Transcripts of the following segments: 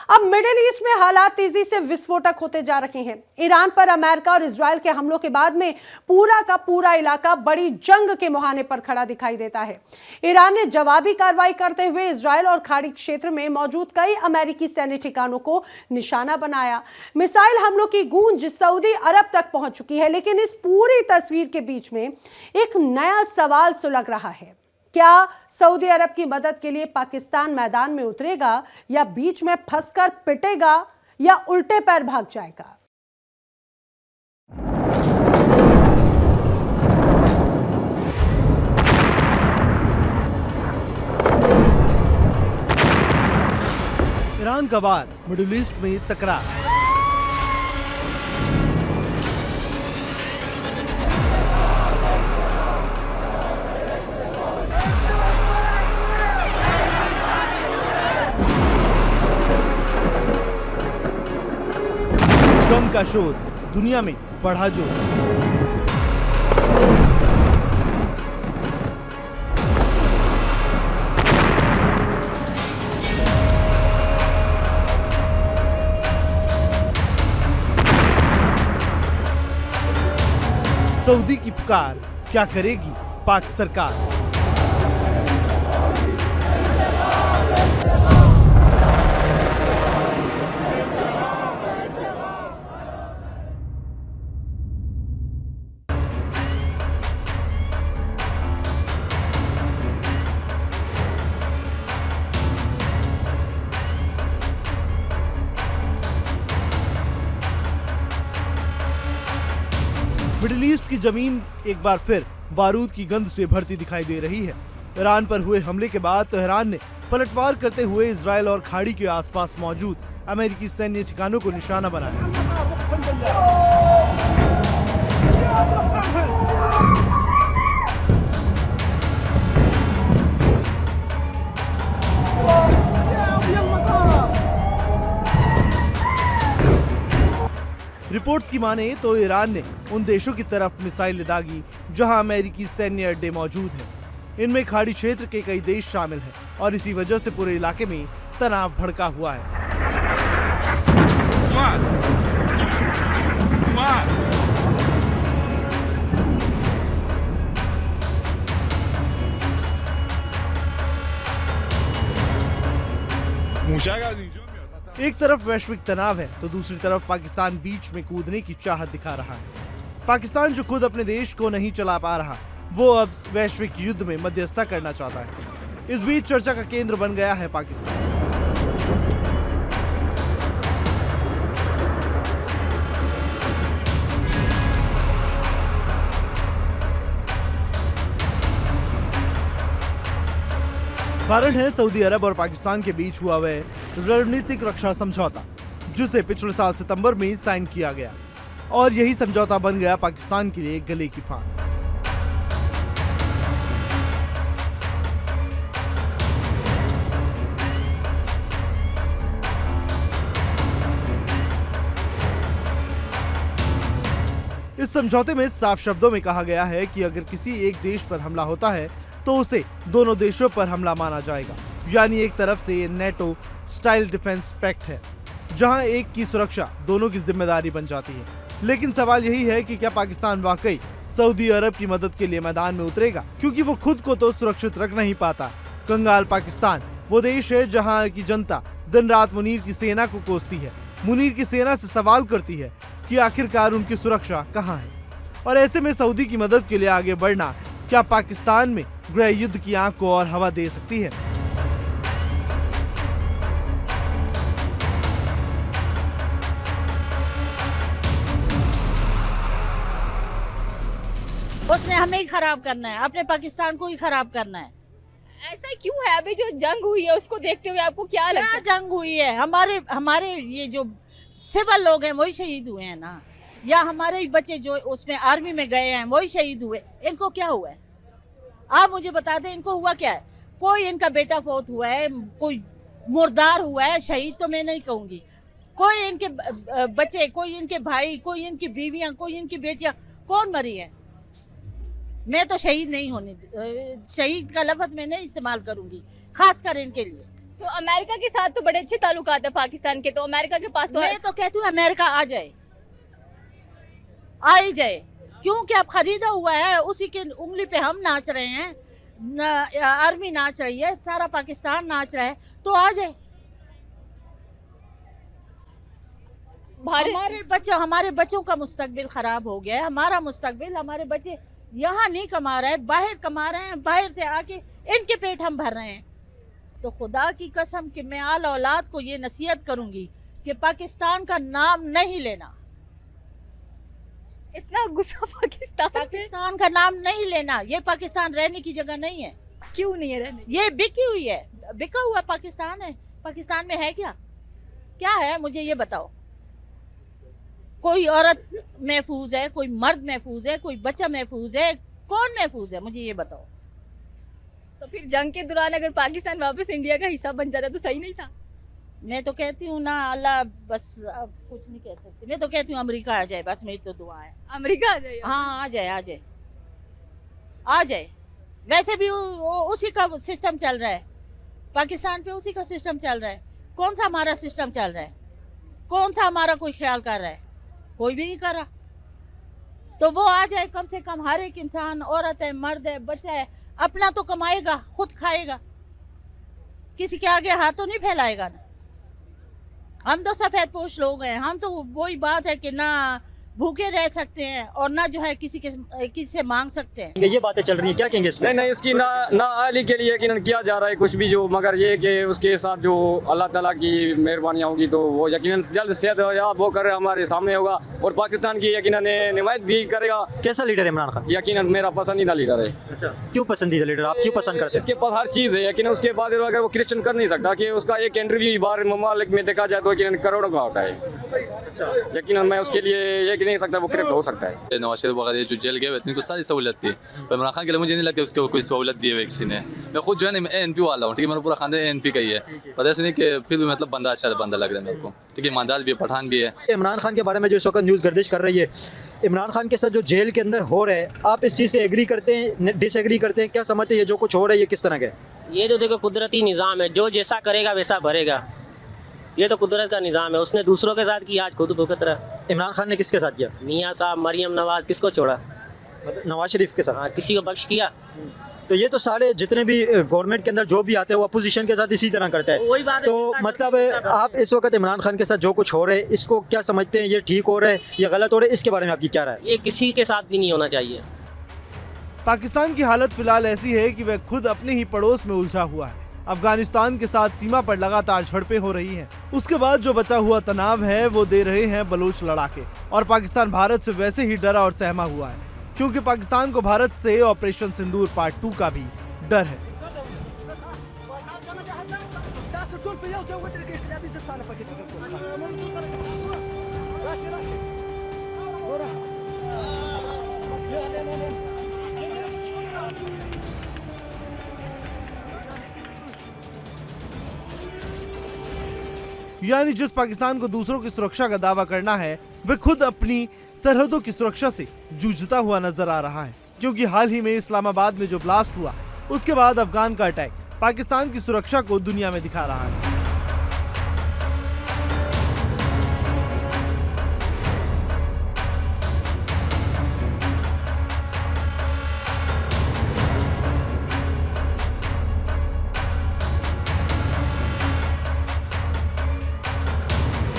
अब middle east में हालात तेजी से विस्फोटक होते जा रहे हैं। ईरान पर अमेरिका और इजराइल के हमलों के बाद में पूरा का पूरा इलाका बड़ी जंग के मुहाने पर खड़ा दिखाई देता है। ईरान ने जवाबी कार्रवाई करते हुए इजराइल और खाड़ी क्षेत्र में मौजूद कई अमेरिकी सैन्य ठिकानों को निशाना बनाया। मिसाइल हमलों की गूंज सऊदी अरब तक पहुंच चुकी है, लेकिन इस पूरी तस्वीर के बीच में एक नया सवाल सुलग रहा है। क्या सऊदी अरब की मदद के लिए पाकिस्तान मैदान में उतरेगा या बीच में फंसकर पिटेगा या उल्टे पैर भाग जाएगा? ईरान का वार, मिडिल ईस्ट में तकरार। जंग का शोर, दुनिया में बढ़ा जोर। सऊदी की पुकार, क्या करेगी पाक सरकार? मिडिल ईस्ट की जमीन एक बार फिर बारूद की गंध से भरती दिखाई दे रही है। ईरान पर हुए हमले के बाद तेहरान ने पलटवार करते हुए इजराइल और खाड़ी के आसपास मौजूद अमेरिकी सैन्य ठिकानों को निशाना बनाया। रिपोर्ट्स की माने तो ईरान ने उन देशों की तरफ मिसाइल दागी जहां अमेरिकी सैन्य अड्डे मौजूद हैं। इनमें खाड़ी क्षेत्र के कई देश शामिल हैं और इसी वजह से पूरे इलाके में तनाव भड़का हुआ है। एक तरफ वैश्विक तनाव है तो दूसरी तरफ पाकिस्तान बीच में कूदने की चाहत दिखा रहा है। पाकिस्तान जो खुद अपने देश को नहीं चला पा रहा, वो अब वैश्विक युद्ध में मध्यस्थता करना चाहता है। इस बीच चर्चा का केंद्र बन गया है पाकिस्तान। कारण है सऊदी अरब और पाकिस्तान के बीच हुआ वह रणनीतिक रक्षा समझौता, जिसे पिछले साल सितंबर में साइन किया गया और यही समझौता बन गया पाकिस्तान के लिए गले की फांस। इस समझौते में साफ शब्दों में कहा गया है कि अगर किसी एक देश पर हमला होता है तो उसे दोनों देशों पर हमला माना जाएगा। यानी एक तरफ से ये नेटो स्टाइल डिफेंस पैक्ट है, जहां एक की सुरक्षा दोनों की जिम्मेदारी बन जाती है। लेकिन सवाल यही है कि क्या पाकिस्तान वाकई सऊदी अरब की मदद के लिए मैदान में उतरेगा, क्योंकि वो खुद को तो सुरक्षित रख नहीं पाता। कंगाल पाकिस्तान वो देश है जहाँ की जनता दिन रात मुनीर की सेना को कोसती है, मुनीर की सेना से सवाल करती है कि आखिरकार उनकी सुरक्षा कहाँ है। और ऐसे में सऊदी की मदद के लिए आगे बढ़ना क्या पाकिस्तान में गृह युद्ध की आंख को और हवा दे सकती है? उसने हमें ही खराब करना है, अपने पाकिस्तान को ही खराब करना है। ऐसा क्यों है? अभी जो जंग हुई है उसको देखते हुए आपको क्या लगता है? जंग हुई है, हमारे ये जो सिविल लोग हैं वही शहीद हुए हैं ना, या हमारे बच्चे जो उसमें आर्मी में गए हैं वही शहीद हुए। इनको क्या हुआ है? आप मुझे बता दें, इनको हुआ क्या है? कोई इनका बेटा फौत हुआ है, कोई मुर्दार हुआ है, शहीद तो मैं नहीं कहूंगी। कोई इनके बच्चे, कोई इनके भाई, कोई इनकी बीवियां, कोई इनकी बेटियां, कौन मरी है? मैं तो शहीद नहीं होने, शहीद का लफ्ज मैं नहीं इस्तेमाल करूंगी, खासकर इनके लिए। तो अमेरिका के साथ तो बड़े अच्छे ताल्लुकात है पाकिस्तान के, तो अमेरिका के पास तो मैं तो कहती हूँ अमेरिका आ जाए, आ ही जाए, क्योंकि अब खरीदा हुआ है, उसी के उंगली पे हम नाच रहे हैं, आर्मी नाच रही है, सारा पाकिस्तान नाच रहा है, तो आ जाए। हमारे बच्चों का मुस्तकबिल खराब हो गया है, हमारा मुस्तकबिल, हमारे बच्चे यहाँ नहीं कमा रहे हैं, बाहर कमा रहे हैं, बाहर से आके इनके पेट हम भर रहे हैं। तो खुदा की कसम कि मैं आल औलाद को ये नसीहत करूंगी कि पाकिस्तान का नाम नहीं लेना, इतना गुस्सा पाकिस्तान का नाम नहीं लेना। ये पाकिस्तान रहने की जगह नहीं है। क्यों नहीं है रहने? ये बिकी हुई है, बिका हुआ पाकिस्तान है। पाकिस्तान में है क्या, क्या है, मुझे ये बताओ। कोई औरत महफूज है, कोई मर्द महफूज है, कोई बच्चा महफूज है, कौन महफूज है, मुझे ये बताओ। तो फिर जंग के दौरान अगर पाकिस्तान वापस इंडिया का हिस्सा बन जाता तो सही नहीं था? मैं तो कहती हूँ ना, अल्लाह बस, अब कुछ नहीं कह सकती। मैं तो कहती हूँ अमेरिका आ जाए, बस मेरी तो दुआ है। अमेरिका आ जाए? हाँ, आ जाए, आ जाए, आ जाए। वैसे भी उसी का सिस्टम चल रहा है, पाकिस्तान पे उसी का सिस्टम चल रहा है। कौन सा हमारा सिस्टम चल रहा है, कौन सा हमारा कोई ख्याल कर रहा है? कोई भी नहीं कर रहा। तो वो आ जाए, कम से कम हर एक इंसान, औरत है, मर्द है, बच्चा है, अपना तो कमाएगा, खुद खाएगा, किसी के आगे हाथ तो नहीं फैलाएगा ना। हम तो सफेद पोश लोग हैं, हम तो वही बात है कि ना भूखे रह सकते हैं और ना जो है किसी से मांग सकते हैं। ये बातें चल रही है, क्या कहेंगे इसमें? नहीं, इसकी ना आली के लिए यकीनन किया जा रहा है कुछ भी जो, मगर ये कि उसके साथ जो अल्लाह ताला की मेहरबानियाँ होगी तो वो यकीनन जल्द से जल्द वो कर हमारे सामने होगा और पाकिस्तान की यकीनन निमायत भी करेगा। कैसा लीडर है इमरान खान? यकीनन मेरा पसंदीदा लीडर है। अच्छा, क्यों पसंदीदा लीडर, आप क्यों पसंद करते हैं? इसके पास हर चीज़ है, यकीनन उसके बाद अगर वो क्रिएशन कर नहीं सकता कि उसका एक इंटरव्यू बाहर ममालिक में देखा जाए तो यकीनन करोड़ों का होता है। यकीनन मैं उसके लिए ये नहीं सकता वो करप्ट हो सकता है। नवाज शरीफ वगैरह जो जेल गए हुए थे उनको सारी सहूलत थी, पर इमरान खान के लिए मुझे नहीं लगता उसको कोई सहूलत दी है किसी ने। मैं खुद जो है ना ANP वाला हूँ, ठीक है, मेरा पूरा खानदान ANP का ही है, पर ऐसे नहीं कि फिर भी मतलब बंदा अच्छा बंदा लग रहा है मेरे को, ठीक है, ईमानदार भी है, पठान भी है। इमरान खान के बारे में जो इस वक्त न्यूज़ गर्दिश कर रही है, इमरान खान के साथ जो जेल के अंदर हो रहा है, आप इस चीज़ से एग्री करते हैं, डिसएग्री करते हैं? क्या समझते हैं ये जो कुछ हो रहा है ये किस तरह का है? ये तो देखो कुदरती निज़ाम है, जो जैसा करेगा वैसा भरेगा। ये तो कुदरत का निज़ाम है, उसने दूसरों के साथ किया, आज खुद भुगत रहा। इमरान खान ने किसके साथ किया? मियाँ साहब, मरियम नवाज, किसको छोड़ा? मतलब नवाज शरीफ के साथ? हाँ, किसी को बख्श किया? तो ये तो सारे जितने भी गवर्नमेंट के अंदर जो भी आते हैं वो अपोजिशन के साथ इसी तरह करते हैं। वही बात है, तो मतलब आप इस वक्त इमरान खान के साथ जो कुछ हो रहा है इसको क्या समझते हैं, ये ठीक हो रहा है या गलत हो रहा है? इसके बारे में आपकी क्या राय है? ये किसी के साथ भी नहीं होना चाहिए। पाकिस्तान की हालत फिलहाल ऐसी है कि वह खुद अपने ही पड़ोस में उलझा हुआ है। अफगानिस्तान के साथ सीमा पर लगातार झड़पें हो रही हैं। उसके बाद जो बचा हुआ तनाव है वो दे रहे हैं बलूच लड़ाके, और पाकिस्तान भारत से वैसे ही डरा और सहमा हुआ है, क्योंकि पाकिस्तान को भारत से ऑपरेशन सिंदूर पार्ट 2 का भी डर है। यानी जिस पाकिस्तान को दूसरों की सुरक्षा का दावा करना है, वह खुद अपनी सरहदों की सुरक्षा से जूझता हुआ नजर आ रहा है। क्योंकि हाल ही में इस्लामाबाद में जो ब्लास्ट हुआ, उसके बाद अफगान का अटैक पाकिस्तान की सुरक्षा को दुनिया में दिखा रहा है।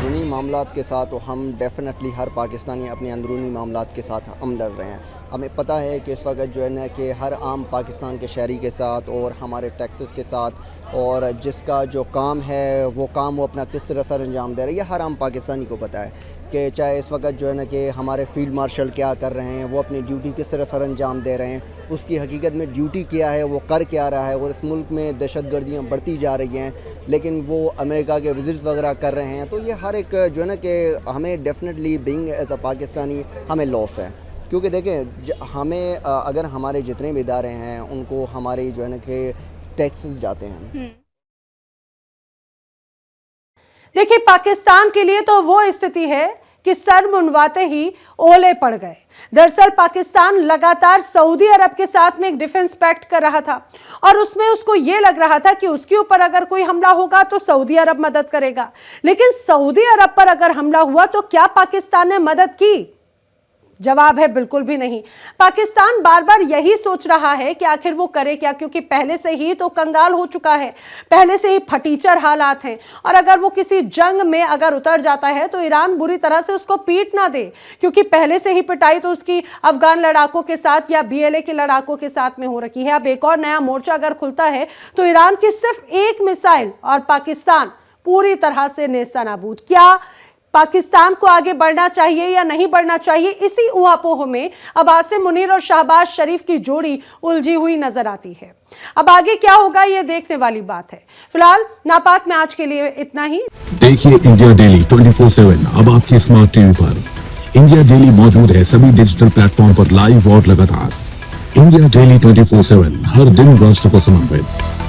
अंदरूनी मामलात के साथ तो हम डेफिनेटली हर पाकिस्तानी अपने अंदरूनी मामलात के साथ हम लड़ रहे हैं। हमें पता है कि इस वक्त जो है ना कि हर आम पाकिस्तान के शहरी के साथ और हमारे टैक्सेस के साथ, और जिसका जो काम है वो काम वो अपना किस तरह सर अंजाम दे रहा है, ये हर आम पाकिस्तानी को पता है कि चाहे इस वक्त जो है ना कि हमारे फील्ड मार्शल क्या कर रहे हैं, वो अपनी ड्यूटी किस तरह सर अंजाम दे रहे हैं, उसकी हकीकत में ड्यूटी क्या है, वो कर क्या रहा है। और इस मुल्क में दहशतगर्दियाँ बढ़ती जा रही हैं, लेकिन वो अमेरिका के विजिट्स वगैरह कर रहे हैं। तो ये हर एक जो है ना कि हमें definitely being as a Pakistani हमें लॉस है। क्योंकि देखें, हमें अगर हमारे जितने भी इदारे हैं उनको हमारे जो है ना कि टैक्सेस जाते हैं। देखिए, पाकिस्तान के लिए तो वो स्थिति है कि सर मुंडवाते ही ओले पड़ गए। दरअसल पाकिस्तान लगातार सऊदी अरब के साथ में एक डिफेंस पैक्ट कर रहा था और उसमें उसको यह लग रहा था कि उसके ऊपर अगर कोई हमला होगा तो सऊदी अरब मदद करेगा, लेकिन सऊदी अरब पर अगर हमला हुआ तो क्या पाकिस्तान ने मदद की? जवाब है बिल्कुल भी नहीं। पाकिस्तान बार बार यही सोच रहा है कि आखिर वो करे क्या, क्योंकि पहले से ही तो कंगाल हो चुका है, पहले से ही फटीचर हालात हैं, और अगर वो किसी जंग में अगर उतर जाता है तो ईरान बुरी तरह से उसको पीट ना दे, क्योंकि पहले से ही पिटाई तो उसकी अफगान लड़ाकों के साथ या BLA के लड़ाकों के साथ में हो रखी है। अब एक और नया मोर्चा अगर खुलता है तो ईरान की सिर्फ एक मिसाइल और पाकिस्तान पूरी तरह से नेस्तनाबूद। क्या पाकिस्तान को आगे बढ़ना चाहिए या नहीं बढ़ना चाहिए, इसी ऊहापोह में अब आसिम मुनीर और शहबाज शरीफ की जोड़ी उलझी हुई नजर आती है। अब आगे क्या होगा ये देखने वाली बात है। फिलहाल नापाक में आज के लिए इतना ही। देखिए इंडिया डेली 24/7 अब आपके स्मार्ट टीवी पर। इंडिया डेली मौजूद है सभी डिजिटल प्लेटफॉर्म पर लाइव और लगातार। इंडिया डेली 24/7 हर दिन राष्ट्र को समर्पित।